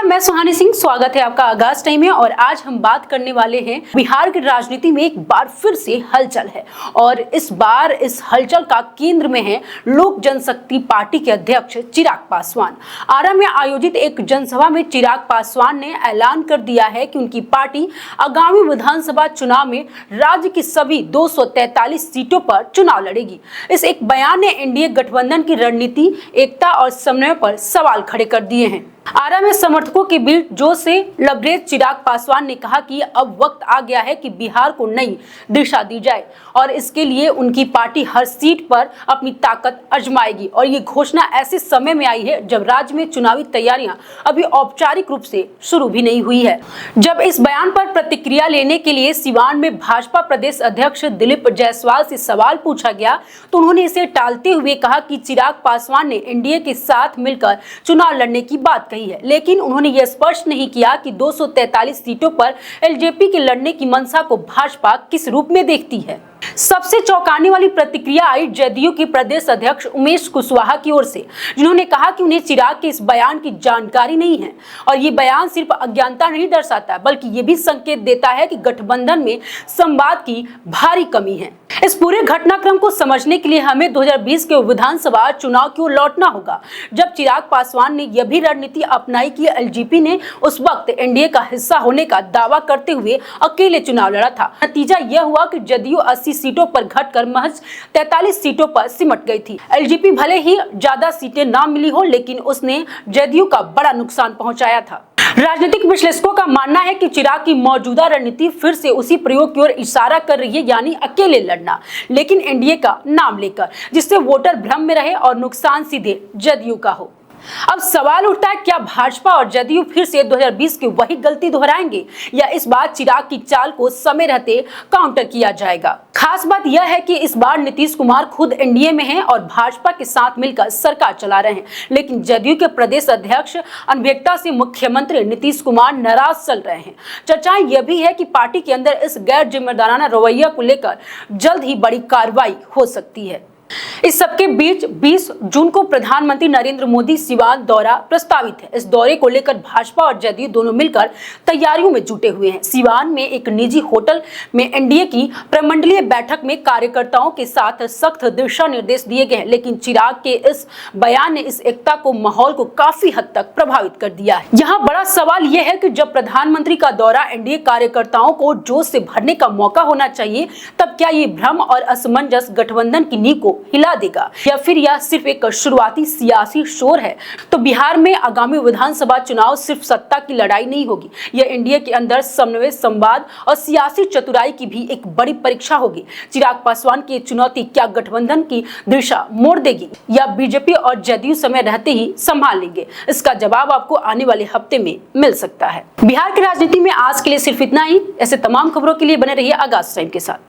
मैं सुहानी सिंह, स्वागत है आपका आगाज टाइम में। और आज हम बात करने वाले हैं बिहार की राजनीति में एक बार फिर से हलचल है और इस बार इस हलचल का केंद्र में है लोक जनशक्ति पार्टी के अध्यक्ष चिराग पासवान। आरा में आयोजित एक जनसभा में चिराग पासवान ने ऐलान कर दिया है कि उनकी पार्टी आगामी विधानसभा चुनाव में राज्य की सभी 243 सीटों पर चुनाव लड़ेगी। इस एक बयान ने एनडीए गठबंधन की रणनीति, एकता और समन्वय पर सवाल खड़े कर दिए हैं। आरा में समर्थकों के बीच जोश से लबरेज चिराग पासवान ने कहा कि अब वक्त आ गया है कि बिहार को नई दिशा दी जाए और इसके लिए उनकी पार्टी हर सीट पर अपनी ताकत आजमाएगी। और ये घोषणा ऐसे समय में आई है जब राज्य में चुनावी तैयारियां अभी औपचारिक रूप से शुरू भी नहीं हुई है। जब इस बयान पर प्रतिक्रिया लेने के लिए सिवान में भाजपा प्रदेश अध्यक्ष दिलीप जायसवाल से सवाल पूछा गया तो उन्होंने इसे टालते हुए कहा कि चिराग पासवान ने एनडीए के साथ मिलकर चुनाव लड़ने की बात कही है, लेकिन उन्होंने यह स्पष्ट नहीं किया कि 243 सीटों पर एलजेपी के लड़ने की मंशा को भाजपा किस रूप में देखती है। सबसे चौंकाने वाली प्रतिक्रिया आई जदयू के प्रदेश अध्यक्ष उमेश कुशवाहा की ओर से, जिन्होंने कहा कि उन्हें चिराग के इस बयान की जानकारी नहीं है और ये बयान सिर्फ अज्ञानता नहीं दर्शाता बल्कि ये भी संकेत देता है कि गठबंधन में संवाद की भारी कमी है। इस पूरे घटनाक्रम को समझने के लिए हमें 2020 के विधानसभा चुनाव की ओर लौटना होगा, जब चिराग पासवान ने यह भी रणनीति अपनाई कि एलजेपी ने उस वक्त एनडीए का हिस्सा होने का दावा करते हुए अकेले चुनाव लड़ा था। नतीजा यह हुआ कि जदयू 80 सीटों पर घटकर महज 43 सीटों पर सिमट गई थी। एलजेपी भले ही ज्यादा सीटें ना मिली हो, लेकिन उसने जदयू का बड़ा नुकसान पहुंचाया था। राजनीतिक विश्लेषकों का मानना है कि चिराग की मौजूदा रणनीति फिर से उसी प्रयोग की ओर इशारा कर रही है, यानी अकेले लड़ना, लेकिन एनडीए का नाम लेकर, जिससे वोटर भ्रम में रहे और नुकसान सीधे जदयू का हो। अब सवाल उठता है, क्या भाजपा और जदयू फिर से 2020 की वही गलती दोहराएंगे या इस बार चिराग की चाल को समय रहते काउंटर किया जाएगा। खास बात यह है कि इस बार नीतीश कुमार खुद एनडीए में हैं और भाजपा के साथ मिलकर सरकार चला रहे हैं, लेकिन जदयू के प्रदेश अध्यक्ष अनभिज्ञता से मुख्यमंत्री नीतीश कुमार नाराज चल रहे हैं। चर्चाएं यह भी है कि पार्टी के अंदर इस गैर जिम्मेदाराना रवैया को लेकर जल्द ही बड़ी कार्रवाई हो सकती है। इस सबके बीच 20 जून को प्रधानमंत्री नरेंद्र मोदी सिवान दौरा प्रस्तावित है। इस दौरे को लेकर भाजपा और जदयू दोनों मिलकर तैयारियों में जुटे हुए हैं। सिवान में एक निजी होटल में एनडीए की प्रमंडलीय बैठक में कार्यकर्ताओं के साथ सख्त दिशा निर्देश दिए गए हैं, लेकिन चिराग के इस बयान ने इस एकता को, माहौल को काफी हद तक प्रभावित कर दिया है। यहाँ बड़ा सवाल यह है कि जब प्रधानमंत्री का दौरा एनडीए कार्यकर्ताओं को जोश से भरने का मौका होना चाहिए, तब क्या ये भ्रम और असमंजस गठबंधन की नींव को हिला देगा या फिर यह सिर्फ एक शुरुआती सियासी शोर है? तो बिहार में आगामी विधानसभा चुनाव सिर्फ सत्ता की लड़ाई नहीं होगी, यह एनडीए के अंदर समन्वय, संवाद और सियासी चतुराई की भी एक बड़ी परीक्षा होगी। चिराग पासवान की चुनौती क्या गठबंधन की दिशा मोड़ देगी या बीजेपी और जदयू समय रहते ही संभाल लेंगे? इसका जवाब आपको आने वाले हफ्ते में मिल सकता है। बिहार की राजनीति में आज के लिए सिर्फ इतना ही। ऐसे तमाम खबरों के लिए बने रहिए आगाज टाइम के साथ।